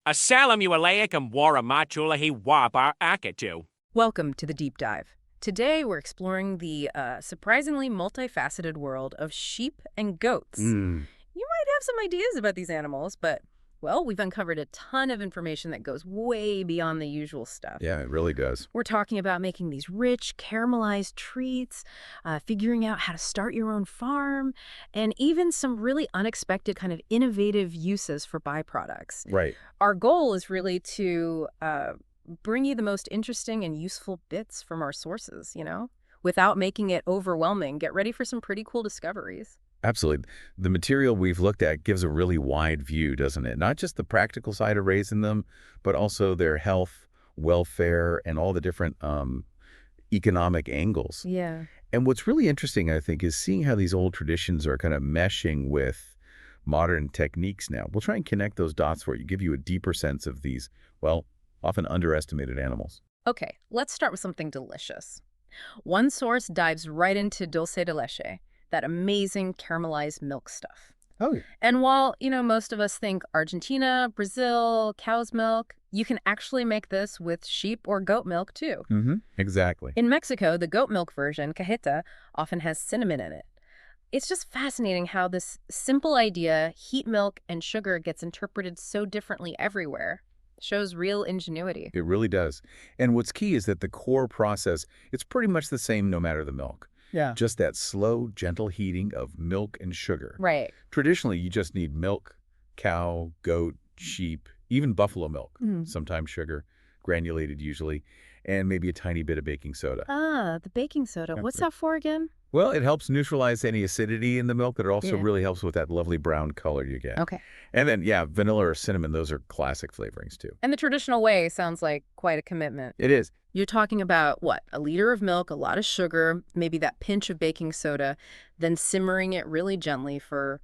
Assalamu alaikum warahmatullahi wabarakatuh. Welcome to the Deep Dive. Today we're exploring the surprisingly multifaceted world of sheep and goats. You might have some ideas about these animals, but, well, we've uncovered a ton of information that goes way beyond the usual stuff. Yeah, it really does. We're talking about making these rich, caramelized treats, figuring out how to start your own farm, and even some really unexpected kind of innovative uses for byproducts. Right. Our goal is really to bring you the most interesting and useful bits from our sources, without making it overwhelming. Get ready for some pretty cool discoveries. Absolutely. The material we've looked at gives a really wide view, doesn't it? Not just the practical side of raising them, but also their health, welfare, and all the different economic angles. Yeah. And what's really interesting, I think, is seeing how these old traditions are kind of meshing with modern techniques now. We'll try and connect those dots for you, give you a deeper sense of these, well, often underestimated animals. Okay, let's start with something delicious. One source dives right into dulce de leche, that amazing caramelized milk stuff. Oh, yeah. And while, most of us think Argentina, Brazil, cow's milk, you can actually make this with sheep or goat milk too. Exactly. In Mexico, the goat milk version, cajeta, often has cinnamon in it. It's just fascinating how this simple idea, heat milk and sugar, gets interpreted so differently everywhere. Shows real ingenuity. It really does. And what's key is that the core process, it's pretty much the same no matter the milk. Yeah. Just that slow, gentle heating of milk and sugar. Right. Traditionally, you just need milk, cow, goat, sheep, even buffalo milk, sometimes sugar, granulated usually, and maybe a tiny bit of baking soda. Ah, the baking soda. Yeah. What's that for again? Well, it helps neutralize any acidity in the milk, but it also really helps with that lovely brown color you get. Okay. And then, yeah, vanilla or cinnamon, those are classic flavorings too. And the traditional way sounds like quite a commitment. It is. You're talking about, what, a liter of milk, a lot of sugar, maybe that pinch of baking soda, then simmering it really gently for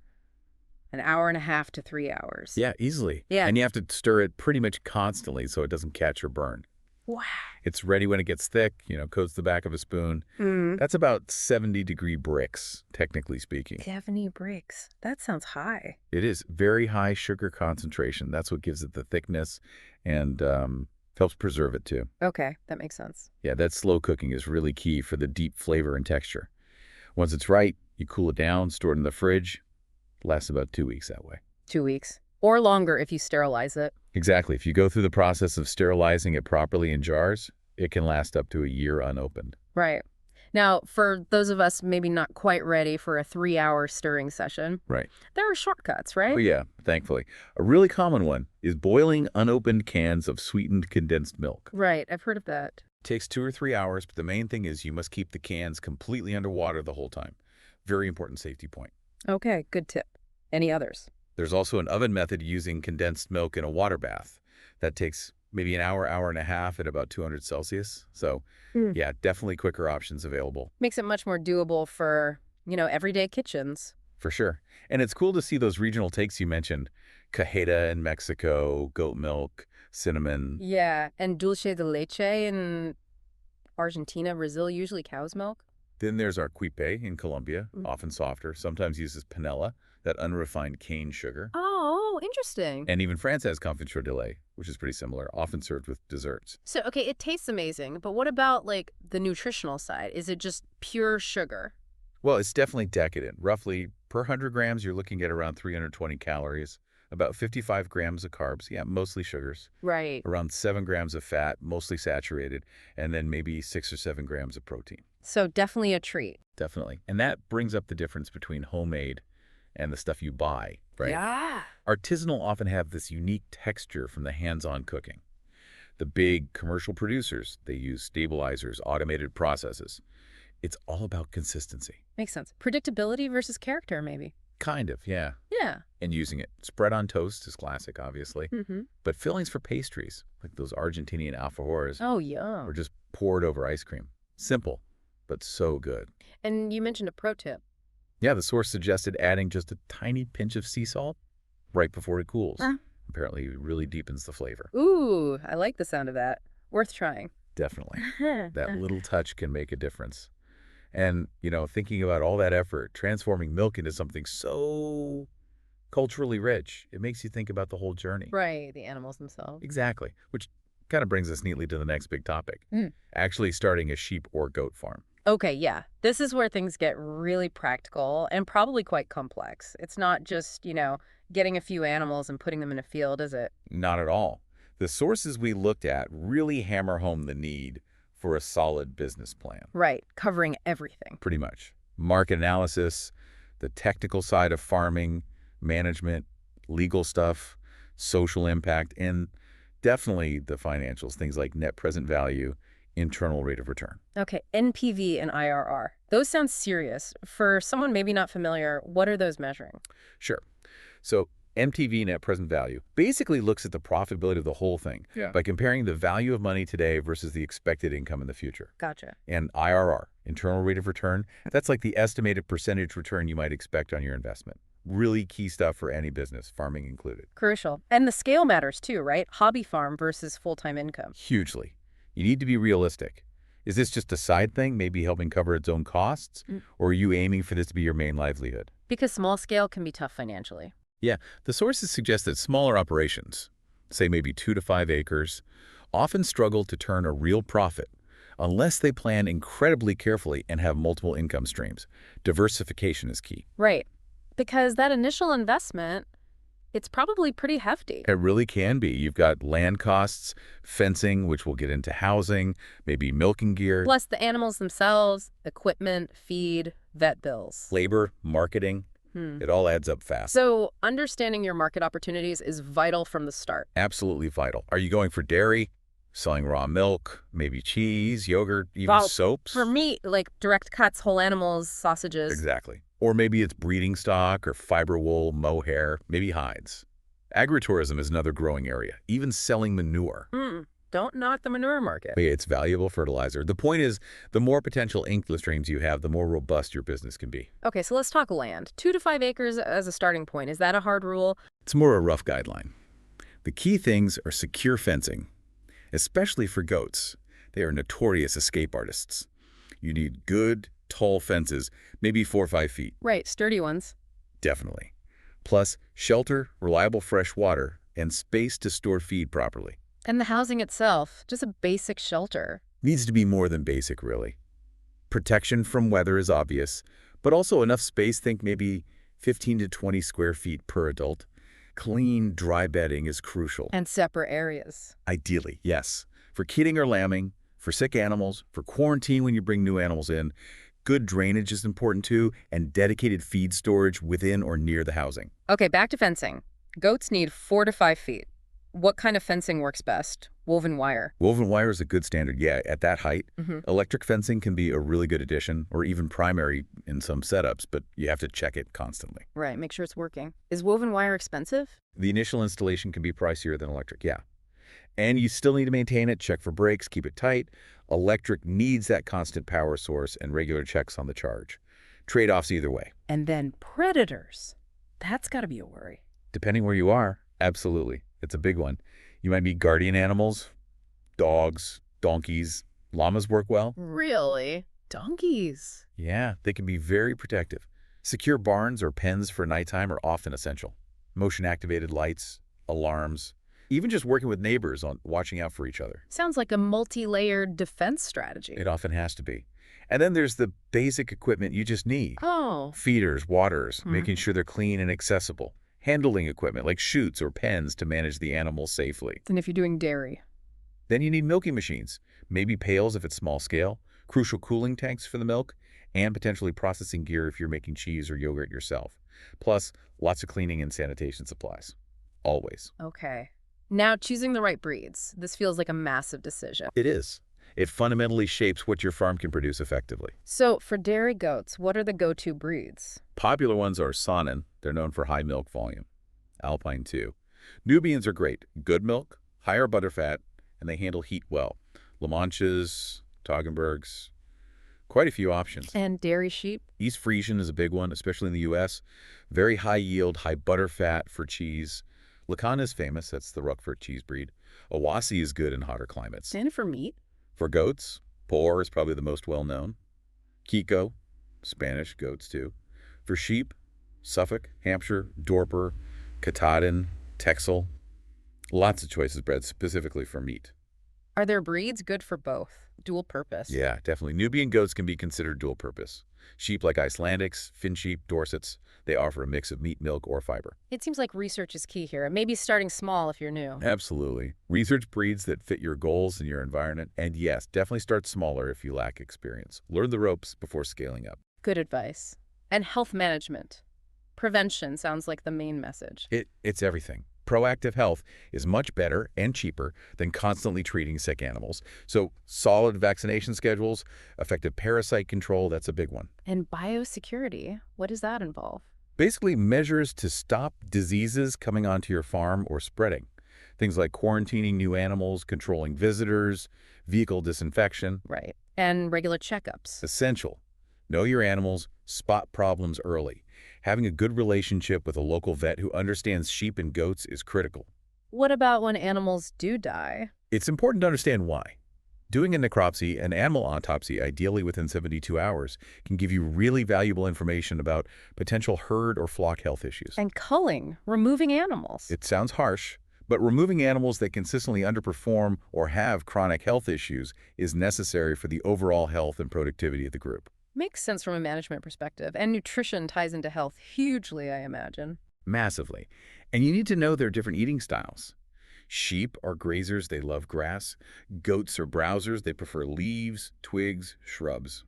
an hour and a half to 3 hours. Yeah, easily. Yeah. And you have to stir it pretty much constantly so it doesn't catch or burn. Wow. It's ready when it gets thick, coats the back of a spoon. That's about 70-degree bricks, technically speaking. 70 bricks. That sounds high. It is very high sugar concentration. That's what gives it the thickness and helps preserve it too. Okay, that makes sense. Yeah, that slow cooking is really key for the deep flavor and texture. Once it's right, you cool it down, store it in the fridge. Lasts about 2 weeks that way. 2 weeks. Or longer if you sterilize it. Exactly. If you go through the process of sterilizing it properly in jars, it can last up to a year unopened. Right. Now, for those of us maybe not quite ready for a 3-hour stirring session, Right. there are shortcuts, right? Oh, yeah, thankfully. A really common one is boiling unopened cans of sweetened condensed milk. Right, I've heard of that. It takes 2 or 3 hours, but the main thing is you must keep the cans completely underwater the whole time. Very important safety point. Okay, good tip. Any others? There's also an oven method using condensed milk in a water bath. That takes maybe an hour, hour and a half at about 200 Celsius. So, yeah, definitely quicker options available. Makes it much more doable for, everyday kitchens. For sure. And it's cool to see those regional takes you mentioned. Cajeta in Mexico, goat milk, cinnamon. Yeah, and dulce de leche in Argentina, Brazil, usually cow's milk. Then there's our quipe in Colombia, often softer, sometimes uses panela, that unrefined cane sugar. Oh, interesting. And even France has confections de lait, which is pretty similar, often served with desserts. So, okay, it tastes amazing, but what about, the nutritional side? Is it just pure sugar? Well, it's definitely decadent. Roughly, per 100 grams, you're looking at around 320 calories, about 55 grams of carbs, yeah, mostly sugars. Right. Around 7 grams of fat, mostly saturated, and then maybe 6 or 7 grams of protein. So definitely a treat. Definitely. And that brings up the difference between homemade and the stuff you buy, right? Yeah. Artisanal often have this unique texture from the hands-on cooking. The big commercial producers, they use stabilizers, automated processes. It's all about consistency. Makes sense. Predictability versus character, maybe. Kind of, yeah. Yeah. And using it. Spread on toast is classic, obviously. But fillings for pastries, like those Argentinian alfajores, Oh, yum. or just poured over ice cream. Simple, but so good. And you mentioned a pro tip. Yeah, the source suggested adding just a tiny pinch of sea salt right before it cools. Apparently, it really deepens the flavor. Ooh, I like the sound of that. Worth trying. Definitely. That little touch can make a difference. And, thinking about all that effort, transforming milk into something so culturally rich. It makes you think about the whole journey. Right, the animals themselves. Exactly, which kind of brings us neatly to the next big topic, Mm. actually starting a sheep or goat farm. Okay, yeah. This is where things get really practical and probably quite complex. It's not just, getting a few animals and putting them in a field, is it? Not at all. The sources we looked at really hammer home the need for a solid business plan. Right, covering everything. Pretty much. Market analysis, the technical side of farming, management, legal stuff, social impact, and definitely the financials, things like net present value, internal rate of return. Okay, NPV and IRR. Those sound serious. For someone maybe not familiar, what are those measuring? Sure. So MTV, net present value, basically looks at the profitability of the whole thing by comparing the value of money today versus the expected income in the future. Gotcha. And IRR, internal rate of return, that's like the estimated percentage return you might expect on your investment. Really key stuff for any business, farming included. Crucial. And the scale matters too, right? Hobby farm versus full-time income. Hugely. You need to be realistic. Is this just a side thing, maybe helping cover its own costs? Or are you aiming for this to be your main livelihood? Because small scale can be tough financially. Yeah, the sources suggest that smaller operations, say maybe 2 to 5 acres, often struggle to turn a real profit unless they plan incredibly carefully and have multiple income streams. Diversification is key. Right. Because that initial investment, it's probably pretty hefty. It really can be. You've got land costs, fencing, which we'll get into housing, maybe milking gear, Plus the animals themselves, equipment, feed, vet bills. labor, marketing. It all adds up fast. So understanding your market opportunities is vital from the start. Absolutely vital. Are you going for dairy, selling raw milk, maybe cheese, yogurt, even Well, soaps? For meat, like direct cuts, whole animals, sausages. Exactly. Or maybe it's breeding stock or fiber wool, mohair, maybe hides. Agritourism is another growing area, even selling manure. Don't knock the manure market. It's valuable fertilizer. The point is, the more potential income streams you have, the more robust your business can be. Okay, so let's talk land. 2 to 5 acres as a starting point. Is that a hard rule? It's more a rough guideline. The key things are secure fencing, especially for goats. They are notorious escape artists. You need good, tall fences, maybe 4 or 5 feet. Right, sturdy ones. Definitely. Plus, shelter, reliable fresh water, and space to store feed properly. And the housing itself, just a basic shelter. Needs to be more than basic, really. Protection from weather is obvious, but also enough space, think maybe 15 to 20 square feet per adult. Clean, dry bedding is crucial. And separate areas. Ideally, yes. For kidding or lambing, for sick animals, for quarantine when you bring new animals in. Good drainage is important too, and dedicated feed storage within or near the housing. Okay, back to fencing. Goats need 4 to 5 feet. What kind of fencing works best? Woven wire. Woven wire is a good standard, yeah, at that height. Electric fencing can be a really good addition, or even primary in some setups, but you have to check it constantly. Right, make sure it's working. Is woven wire expensive? The initial installation can be pricier than electric, yeah. And you still need to maintain it, check for breaks, keep it tight. Electric needs that constant power source and regular checks on the charge. Trade-offs either way. And then predators. That's got to be a worry. Depending where you are, absolutely. It's a big one. You might meet guardian animals, dogs, donkeys. Llamas work well. Really? Donkeys? Yeah, they can be very protective. Secure barns or pens for nighttime are often essential. Motion-activated lights, alarms, even just working with neighbors on watching out for each other. Sounds like a multi-layered defense strategy. It often has to be. And then there's the basic equipment you just need. Oh. Feeders, waters, making sure they're clean and accessible. Handling equipment like chutes or pens to manage the animals safely. And if you're doing dairy? Then you need milking machines, maybe pails if it's small scale, crucial cooling tanks for the milk, and potentially processing gear if you're making cheese or yogurt yourself. Plus, lots of cleaning and sanitation supplies. Always. Okay. Now, choosing the right breeds. This feels like a massive decision. It is. It fundamentally shapes what your farm can produce effectively. So, for dairy goats, what are the go-to breeds? Popular ones are Saanen. They're known for high milk volume. Alpine too. Nubians are great. Good milk, higher butterfat, and they handle heat well. La Manchas, Toggenburgs, quite a few options. And dairy sheep? East Frisian is a big one, especially in the U.S. Very high yield, high butterfat for cheese. Lacan is famous. That's the Roquefort cheese breed. Awasi is good in hotter climates. And for meat? For goats, Por is probably the most well-known. Kiko, Spanish goats too. For sheep, Suffolk, Hampshire, Dorper, Katahdin, Texel. Lots of choices bred specifically for meat. Are there breeds good for both? Dual purpose? Yeah, definitely. Nubian goats can be considered dual purpose. Sheep like Icelandics, Finn sheep, Dorsets, they offer a mix of meat, milk, or fiber. It seems like research is key here. Maybe starting small if you're new. Absolutely. Research breeds that fit your goals and your environment. And yes, definitely start smaller if you lack experience. Learn the ropes before scaling up. Good advice. And health management. Prevention sounds like the main message. It's everything. Proactive health is much better and cheaper than constantly treating sick animals. So solid vaccination schedules, effective parasite control, that's a big one. And biosecurity, what does that involve? Basically, measures to stop diseases coming onto your farm or spreading. Things like quarantining new animals, controlling visitors, vehicle disinfection. Right. And regular checkups. Essential. Know your animals, spot problems early. Having a good relationship with a local vet who understands sheep and goats is critical. What about when animals do die? It's important to understand why. Doing a necropsy, an animal autopsy, ideally within 72 hours, can give you really valuable information about potential herd or flock health issues. And culling, removing animals. It sounds harsh, but removing animals that consistently underperform or have chronic health issues is necessary for the overall health and productivity of the group. Makes sense from a management perspective. And nutrition ties into health hugely, I imagine. Massively. And you need to know their different eating styles. Sheep are grazers, they love grass. Goats are browsers, they prefer leaves, twigs, shrubs.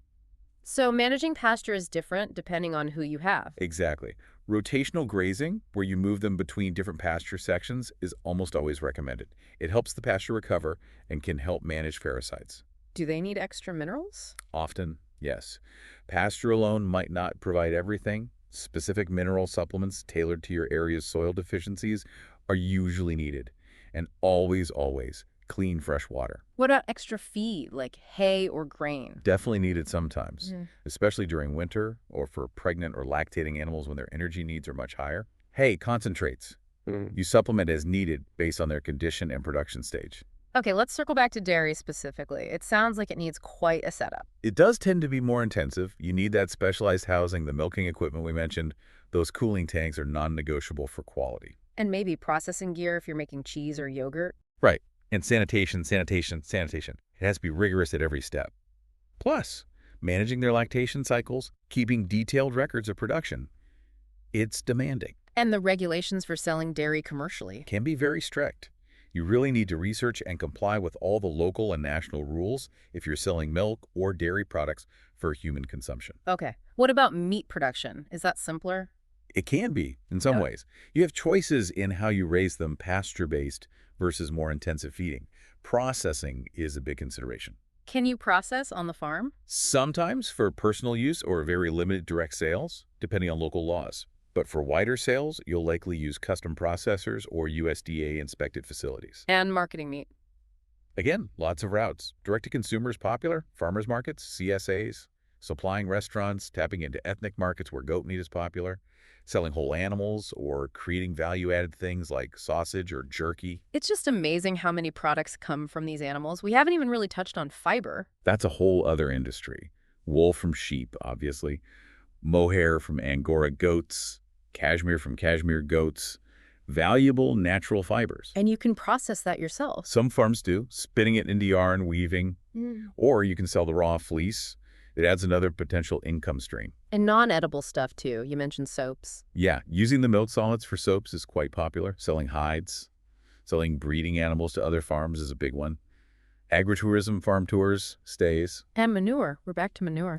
So managing pasture is different depending on who you have. Exactly. Rotational grazing, where you move them between different pasture sections, is almost always recommended. It helps the pasture recover and can help manage parasites. Do they need extra minerals? Often, yes. Pasture alone might not provide everything. Specific mineral supplements tailored to your area's soil deficiencies are usually needed. And always, clean, fresh water. What about extra feed, like hay or grain? Definitely needed sometimes, especially during winter or for pregnant or lactating animals when their energy needs are much higher. Hay concentrates. You supplement as needed based on their condition and production stage. Okay, let's circle back to dairy specifically. It sounds like it needs quite a setup. It does tend to be more intensive. You need that specialized housing, the milking equipment we mentioned. Those cooling tanks are non-negotiable for quality. And maybe processing gear if you're making cheese or yogurt. Right. And sanitation. It has to be rigorous at every step. Plus, managing their lactation cycles, keeping detailed records of production. It's demanding. And the regulations for selling dairy commercially Can be very strict. You really need to research and comply with all the local and national rules if you're selling milk or dairy products for human consumption. Okay. What about meat production? Is that simpler? It can be, in some ways. You have choices in how you raise them, pasture-based versus more intensive feeding. Processing is a big consideration. Can you process on the farm? Sometimes for personal use or very limited direct sales, depending on local laws. But for wider sales, you'll likely use custom processors or USDA-inspected facilities. And marketing meat. Again, lots of routes. Direct-to-consumer is popular, farmers markets, CSAs, supplying restaurants, tapping into ethnic markets where goat meat is popular, selling whole animals, or creating value-added things like sausage or jerky. It's just amazing how many products come from these animals. We haven't even really touched on fiber. That's a whole other industry. Wool from sheep, obviously. Mohair from Angora goats. Cashmere from cashmere goats. Valuable natural fibers. And you can process that yourself. Some farms do, spinning it into yarn, weaving. Or you can sell the raw fleece. It adds another potential income stream. And non-edible stuff, too. You mentioned soaps. Yeah, using the milk solids for soaps is quite popular. Selling hides, selling breeding animals to other farms is a big one. Agritourism, farm tours, stays. And manure. We're back to manure.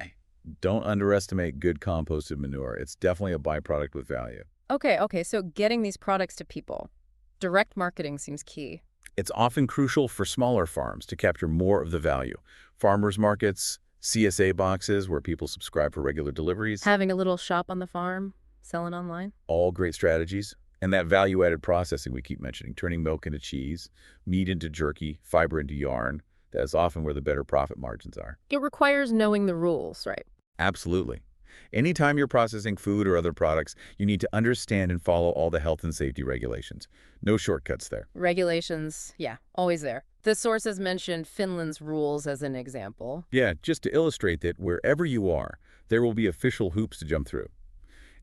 Don't underestimate good composted manure. It's definitely a byproduct with value. Okay, so getting these products to people. Direct marketing seems key. It's often crucial for smaller farms to capture more of the value. Farmers markets, CSA boxes where people subscribe for regular deliveries. Having a little shop on the farm, selling online. All great strategies. And that value-added processing we keep mentioning, turning milk into cheese, meat into jerky, fiber into yarn, that is often where the better profit margins are. It requires knowing the rules, right? Absolutely. Anytime you're processing food or other products, you need to understand and follow all the health and safety regulations. No shortcuts there. Regulations, yeah, always there. The sources mentioned Finland's rules as an example. Yeah, just to illustrate that wherever you are, there will be official hoops to jump through.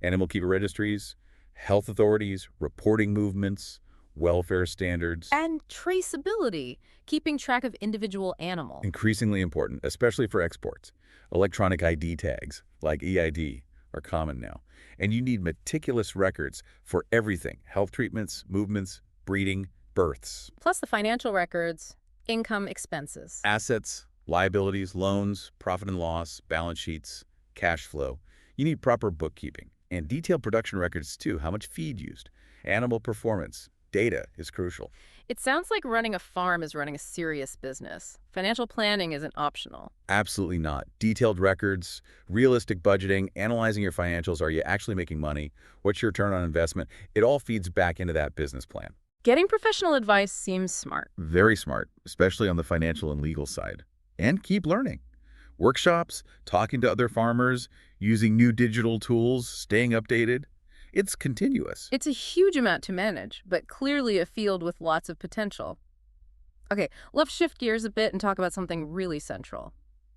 Animal keeper registries, health authorities, reporting movements, welfare standards. And traceability, keeping track of individual animal. Increasingly important, especially for exports. Electronic ID tags, like EID, are common now. And you need meticulous records for everything: health treatments, movements, breeding, births. Plus the financial records, income, expenses. Assets, liabilities, loans, profit and loss, balance sheets, cash flow. You need proper bookkeeping. And detailed production records too, how much feed used. Animal performance. Data is crucial. It sounds like running a farm is running a serious business. Financial planning isn't optional. Absolutely not. Detailed records, realistic budgeting, analyzing your financials. Are you actually making money? What's your return on investment? It all feeds back into that business plan. Getting professional advice seems smart. Very smart, especially on the financial and legal side. And keep learning. Workshops, talking to other farmers, using new digital tools, staying updated. It's continuous. It's a huge amount to manage, but clearly a field with lots of potential. Okay, let's shift gears a bit and talk about something really central: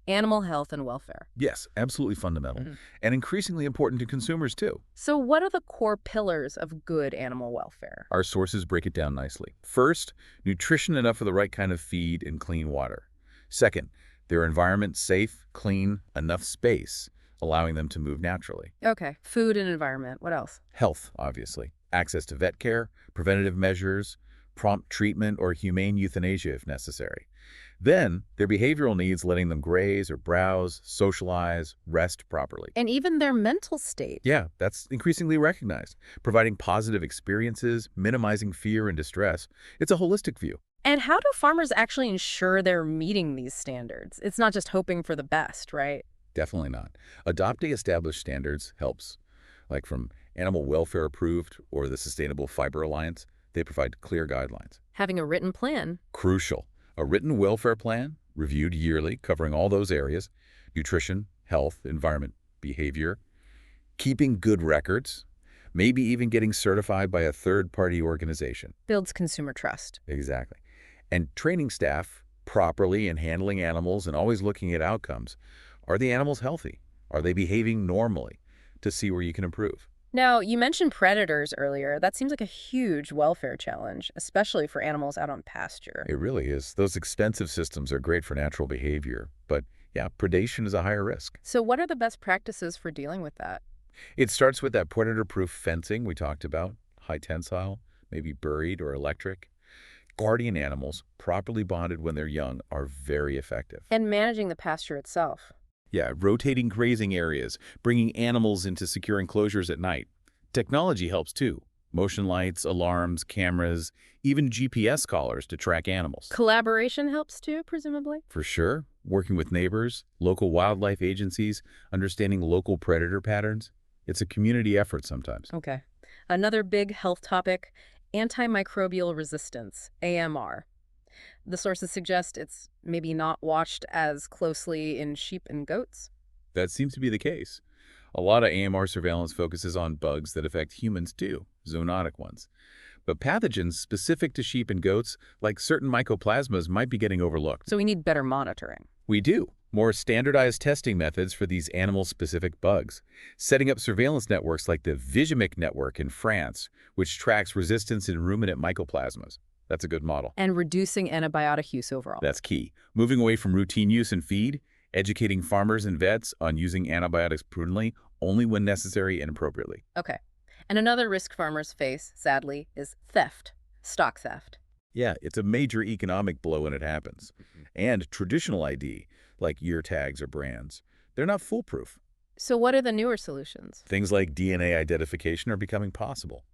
animal health and welfare. Yes, absolutely fundamental. And increasingly important to consumers too. So what are the core pillars of good animal welfare? Our sources break it down nicely. First, nutrition enough for the right kind of feed and clean water. Second, their environment safe, clean, enough space, allowing them to move naturally. Okay, food and environment. What else? Health, obviously. Access to vet care, preventative measures, prompt treatment, or humane euthanasia if necessary. Then, their behavioral needs, letting them graze or browse, socialize, rest properly. And even their mental state. Yeah, that's increasingly recognized. Providing positive experiences, minimizing fear and distress. It's a holistic view. And how do farmers actually ensure they're meeting these standards? It's not just hoping for the best, right? Definitely not. Adopting established standards helps. Like from Animal Welfare Approved or the Sustainable Fiber Alliance, they provide clear guidelines. Having a written plan. Crucial. A written welfare plan, reviewed yearly, covering all those areas: nutrition, health, environment, behavior. Keeping good records, maybe even getting certified by a third-party organization. Builds consumer trust. Exactly. And training staff properly in handling animals and always looking at outcomes. Are the animals healthy? Are they behaving normally? To see where you can improve. Now, you mentioned predators earlier. That seems like a huge welfare challenge, especially for animals out on pasture. It really is. Those expensive systems are great for natural behavior, but yeah, predation is a higher risk. So what are the best practices for dealing with that? It starts with that predator-proof fencing we talked about, high tensile, maybe buried or electric. Guardian animals, properly bonded when they're young, are very effective. And managing the pasture itself. Yeah, rotating grazing areas, bringing animals into secure enclosures at night. Technology helps too. Motion lights, alarms, cameras, even GPS collars to track animals. Collaboration helps too, presumably? For sure. Working with neighbors, local wildlife agencies, understanding local predator patterns. It's a community effort sometimes. Okay. Another big health topic: antimicrobial resistance, AMR. The sources suggest it's maybe not watched as closely in sheep and goats. That seems to be the case. A lot of AMR surveillance focuses on bugs that affect humans too, zoonotic ones. But pathogens specific to sheep and goats, like certain mycoplasmas, might be getting overlooked. So we need better monitoring. We do. More standardized testing methods for these animal-specific bugs. Setting up surveillance networks like the Visimic network in France, which tracks resistance in ruminant mycoplasmas. That's a good model. And reducing antibiotic use overall. That's key. Moving away from routine use in feed, educating farmers and vets on using antibiotics prudently, only when necessary and appropriately. Okay. And another risk farmers face, sadly, is theft, stock theft. Yeah, it's a major economic blow when it happens. And traditional ID, like year tags or brands, they're not foolproof. So what are the newer solutions? Things like DNA identification are becoming possible.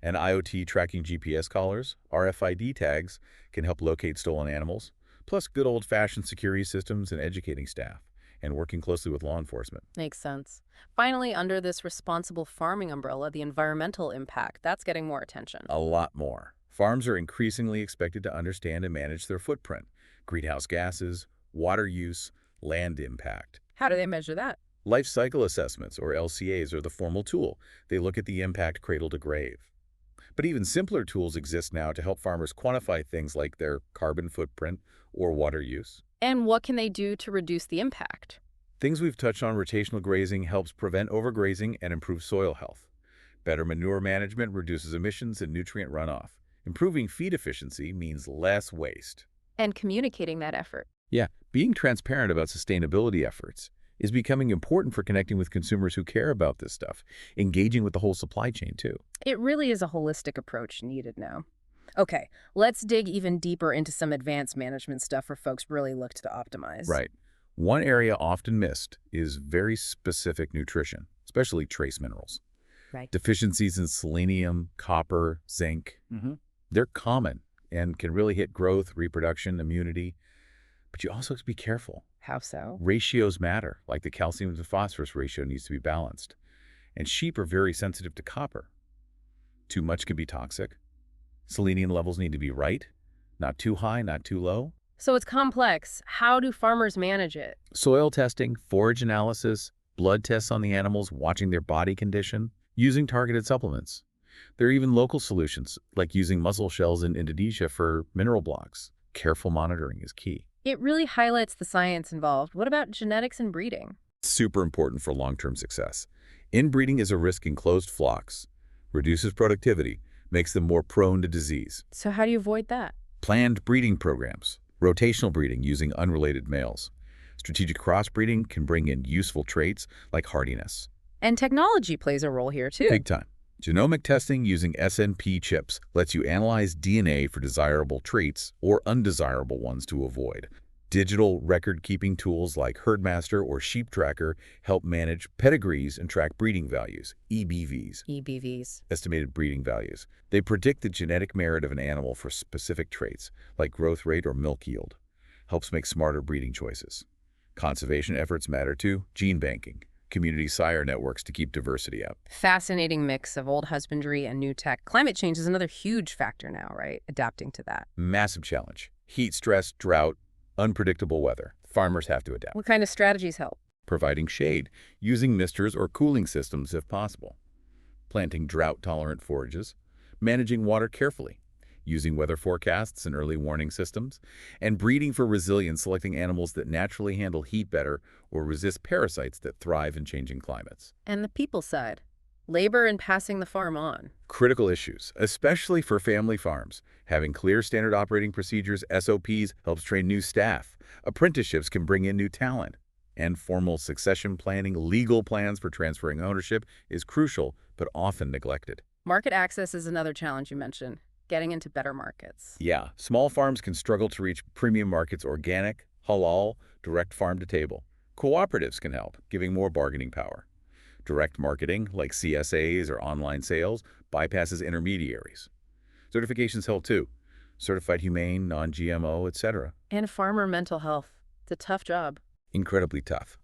And IoT tracking GPS collars, RFID tags, can help locate stolen animals, plus good old-fashioned security systems and educating staff, and working closely with law enforcement. Makes sense. Finally, under this responsible farming umbrella, the environmental impact, that's getting more attention. A lot more. Farms are increasingly expected to understand and manage their footprint: greenhouse gases, water use, land impact. How do they measure that? Life cycle assessments, or LCAs, are the formal tool. They look at the impact cradle to grave. But even simpler tools exist now to help farmers quantify things like their carbon footprint or water use. And what can they do to reduce the impact? Things we've touched on, rotational grazing helps prevent overgrazing and improve soil health. Better manure management reduces emissions and nutrient runoff. Improving feed efficiency means less waste. And communicating that effort. Yeah, being transparent about sustainability efforts is becoming important for connecting with consumers who care about this stuff, engaging with the whole supply chain too. It really is a holistic approach needed now. Okay, let's dig even deeper into some advanced management stuff for folks really look to optimize. Right. One area often missed is very specific nutrition, especially trace minerals. Right. Deficiencies in selenium, copper, zinc, they're common and can really hit growth, reproduction, immunity. But you also have to be careful. How so? Ratios matter, like the calcium to phosphorus ratio needs to be balanced. And sheep are very sensitive to copper. Too much can be toxic. Selenium levels need to be right, not too high, not too low. So it's complex. How do farmers manage it? Soil testing, forage analysis, blood tests on the animals, watching their body condition, using targeted supplements. There are even local solutions, like using mussel shells in Indonesia for mineral blocks. Careful monitoring is key. It really highlights the science involved. What about genetics and breeding? Super important for long-term success. Inbreeding is a risk in closed flocks, reduces productivity, makes them more prone to disease. So how do you avoid that? Planned breeding programs, rotational breeding using unrelated males. Strategic crossbreeding can bring in useful traits like hardiness. And technology plays a role here too. Big time. Genomic testing using SNP chips lets you analyze DNA for desirable traits or undesirable ones to avoid. Digital record-keeping tools like Herdmaster or Sheep Tracker help manage pedigrees and track breeding values, EBVs. Estimated breeding values. They predict the genetic merit of an animal for specific traits, like growth rate or milk yield. Helps make smarter breeding choices. Conservation efforts matter too. Gene banking. Community sire networks to keep diversity up. Fascinating mix of old husbandry and new tech. Climate change is another huge factor now, right? Adapting to that. Massive challenge. Heat stress, drought, unpredictable weather. Farmers have to adapt. What kind of strategies help? Providing shade, using misters or cooling systems if possible. Planting drought-tolerant forages. Managing water carefully. Using weather forecasts and early warning systems, and breeding for resilience, selecting animals that naturally handle heat better or resist parasites that thrive in changing climates. And the people side. Labor and passing the farm on. Critical issues, especially for family farms. Having clear standard operating procedures, SOPs, helps train new staff. Apprenticeships can bring in new talent. And formal succession planning, legal plans for transferring ownership is crucial, but often neglected. Market access is another challenge you mentioned. Getting into better markets. Yeah, small farms can struggle to reach premium markets, organic, halal, direct farm to table. Cooperatives can help, giving more bargaining power. Direct marketing, like CSAs or online sales, bypasses intermediaries. Certifications help too. Certified humane, non-GMO, etc. And farmer mental health. It's a tough job. Incredibly tough.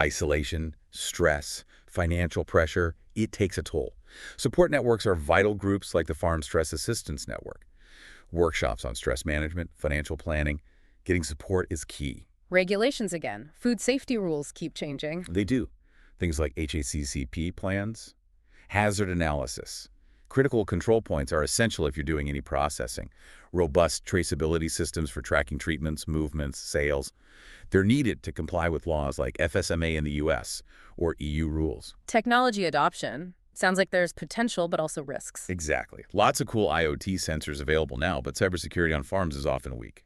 Isolation, stress, financial pressure, it takes a toll. Support networks are vital groups like the Farm Stress Assistance Network. Workshops on stress management, financial planning. Getting support is key. Regulations again. Food safety rules keep changing. They do. Things like HACCP plans, hazard analysis. Critical control points are essential if you're doing any processing. Robust traceability systems for tracking treatments, movements, sales. They're needed to comply with laws like FSMA in the US or EU rules. Technology adoption. Sounds like there's potential, but also risks. Exactly. Lots of cool IoT sensors available now, but cybersecurity on farms is often weak.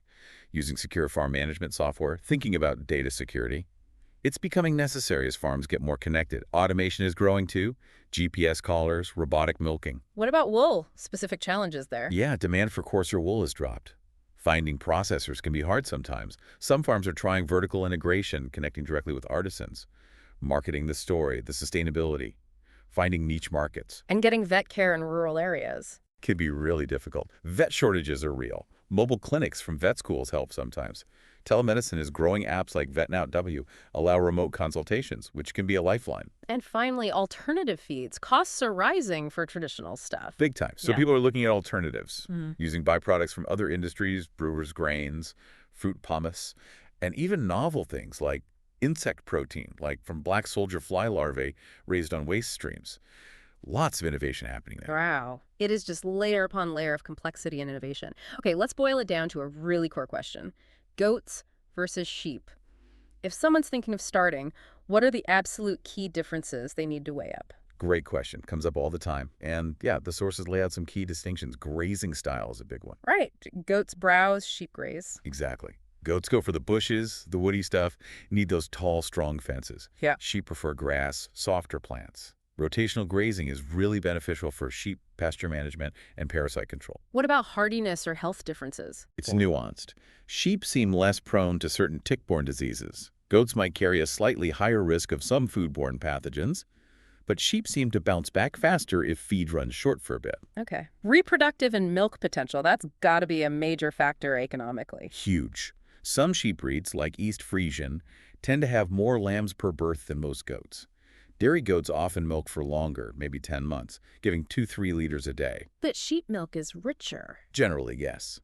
Using secure farm management software, thinking about data security. It's becoming necessary as farms get more connected. Automation is growing too. GPS collars, robotic milking. What about wool? Specific challenges there. Yeah, demand for coarser wool has dropped. Finding processors can be hard sometimes. Some farms are trying vertical integration, connecting directly with artisans. Marketing the story, the sustainability. Finding niche markets. And getting vet care in rural areas. Can be really difficult. Vet shortages are real. Mobile clinics from vet schools help sometimes. Telemedicine is growing. Apps like VetNow allow remote consultations, which can be a lifeline. And finally, alternative feeds. Costs are rising for traditional stuff. Big time. So people are looking at alternatives, Mm. using byproducts from other industries, brewers' grains, fruit pomace, and even novel things like insect protein, like from black soldier fly larvae raised on waste streams. Lots of innovation happening there. Wow. It is just layer upon layer of complexity and innovation. Okay, let's boil it down to a really core question. Goats versus sheep. If someone's thinking of starting, what are the absolute key differences they need to weigh up? Great question. Comes up all the time. And yeah, the sources lay out some key distinctions. Grazing style is a big one. Right. Goats browse, sheep graze. Exactly. Goats go for the bushes, the woody stuff, need those tall, strong fences. Yeah. Sheep prefer grass, softer plants. Rotational grazing is really beneficial for sheep pasture management and parasite control. What about hardiness or health differences? It's nuanced. Sheep seem less prone to certain tick-borne diseases. Goats might carry a slightly higher risk of some foodborne pathogens, but sheep seem to bounce back faster if feed runs short for a bit. Okay. Reproductive and milk potential, that's got to be a major factor economically. Huge. Some sheep breeds, like East Frisian, tend to have more lambs per birth than most goats. Dairy goats often milk for longer, maybe 10 months, giving 2-3 liters a day. But sheep milk is richer. Generally, yes.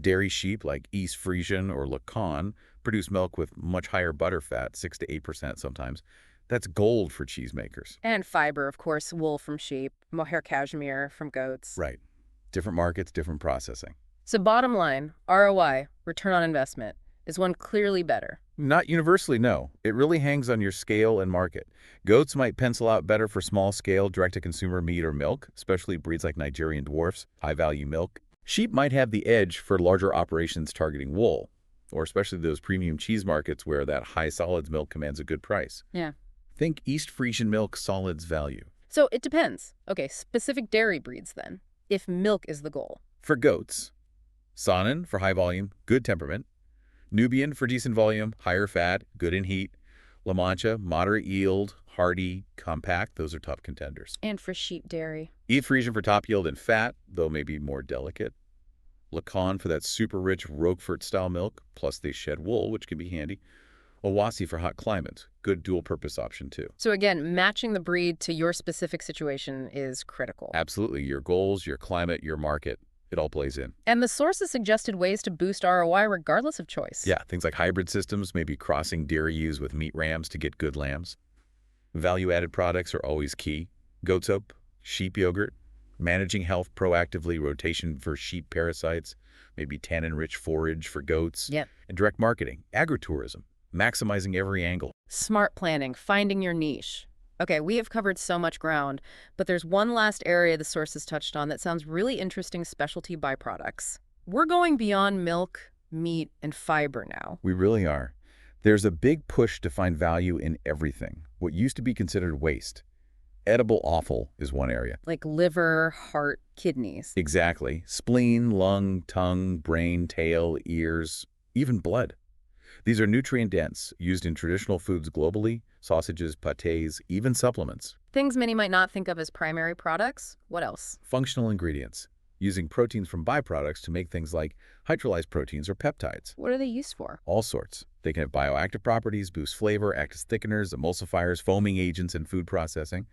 Dairy sheep like East Frisian or Lacan produce milk with much higher butter fat, 6 to 8% sometimes. That's gold for cheesemakers. And fiber, of course, wool from sheep, mohair cashmere from goats. Right. Different markets, different processing. So bottom line, ROI, return on investment, is one clearly better? Not universally, no. It really hangs on your scale and market. Goats might pencil out better for small-scale, direct-to-consumer meat or milk, especially breeds like Nigerian dwarfs, high-value milk. Sheep might have the edge for larger operations targeting wool, or especially those premium cheese markets where that high solids milk commands a good price. Yeah. Think East Frisian milk solids value. So it depends. Okay, specific dairy breeds then, if milk is the goal. For goats, Saanen for high volume, good temperament. Nubian for decent volume, higher fat, good in heat. La Mancha, moderate yield, hardy, compact. Those are top contenders. And for sheep dairy. East Frisian for top yield and fat, though maybe more delicate. Lacan for that super rich Roquefort-style milk, plus they shed wool, which can be handy. Owasi for hot climates, good dual-purpose option too. So again, matching the breed to your specific situation is critical. Absolutely. Your goals, your climate, your market, it all plays in. And the sources suggested ways to boost ROI regardless of choice. Yeah, things like hybrid systems, maybe crossing dairy ewes with meat rams to get good lambs. Value-added products are always key. Goat soap, sheep yogurt, managing health proactively, rotation for sheep parasites, maybe tannin-rich forage for goats. Yep. And direct marketing, agritourism, maximizing every angle. Smart planning, finding your niche. Okay, we have covered so much ground, but there's one last area the sources touched on that sounds really interesting: specialty byproducts. We're going beyond milk, meat, and fiber now. We really are. There's a big push to find value in everything, what used to be considered waste. Edible offal is one area. Like liver, heart, kidneys. Exactly. Spleen, lung, tongue, brain, tail, ears, even blood. These are nutrient-dense, used in traditional foods globally, sausages, pâtés, even supplements. Things many might not think of as primary products. What else? Functional ingredients, using proteins from byproducts to make things like hydrolyzed proteins or peptides. What are they used for? All sorts. They can have bioactive properties, boost flavor, act as thickeners, emulsifiers, foaming agents in food processing.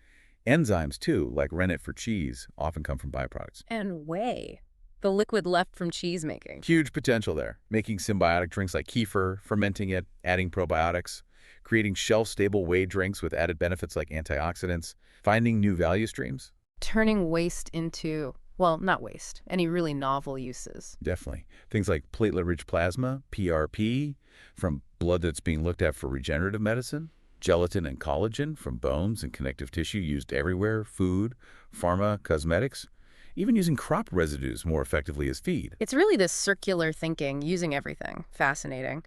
Enzymes, too, like rennet for cheese, often come from byproducts. And whey, the liquid left from cheese making. Huge potential there. Making symbiotic drinks like kefir, fermenting it, adding probiotics, creating shelf-stable whey drinks with added benefits like antioxidants, finding new value streams. Turning waste into, well, not waste, any really novel uses. Definitely. Things like platelet-rich plasma, PRP, from blood that's being looked at for regenerative medicine, gelatin and collagen from bones and connective tissue used everywhere, food, pharma, cosmetics, even using crop residues more effectively as feed. It's really this circular thinking, using everything. Fascinating.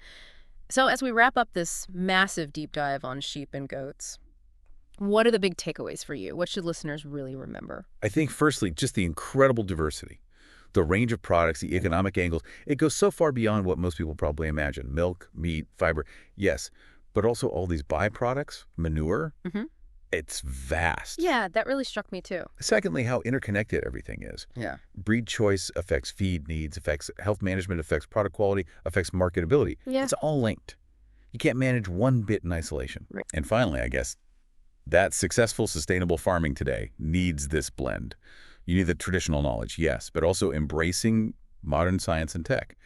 So as we wrap up this massive deep dive on sheep and goats, what are the big takeaways for you? What should listeners really remember? I think, firstly, just the incredible diversity. The range of products, the economic angles, it goes so far beyond what most people probably imagine. Milk, meat, fiber, yes, but also all these byproducts, manure. It's vast. Yeah, that really struck me too. Secondly, how interconnected everything is. Yeah. Breed choice affects feed needs, affects health management, affects product quality, affects marketability. Yeah. It's all linked. You can't manage one bit in isolation. Right. And finally, I guess, that successful, sustainable farming today needs this blend. You need the traditional knowledge, yes, but also embracing modern science and tech,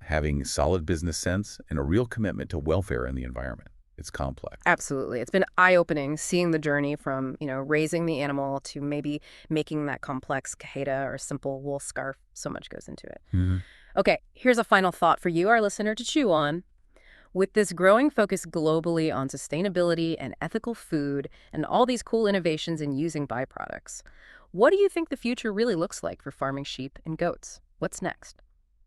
having solid business sense, and a real commitment to welfare and the environment. It's complex. Absolutely. It's been eye-opening seeing the journey from, raising the animal to maybe making that complex cajeta or simple wool scarf. So much goes into it. Okay, here's a final thought for you, our listener, to chew on. With this growing focus globally on sustainability and ethical food and all these cool innovations in using byproducts, what do you think the future really looks like for farming sheep and goats? What's next?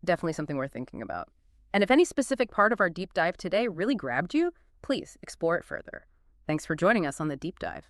Definitely something worth thinking about. And if any specific part of our deep dive today really grabbed you, please explore it further. Thanks for joining us on the deep dive.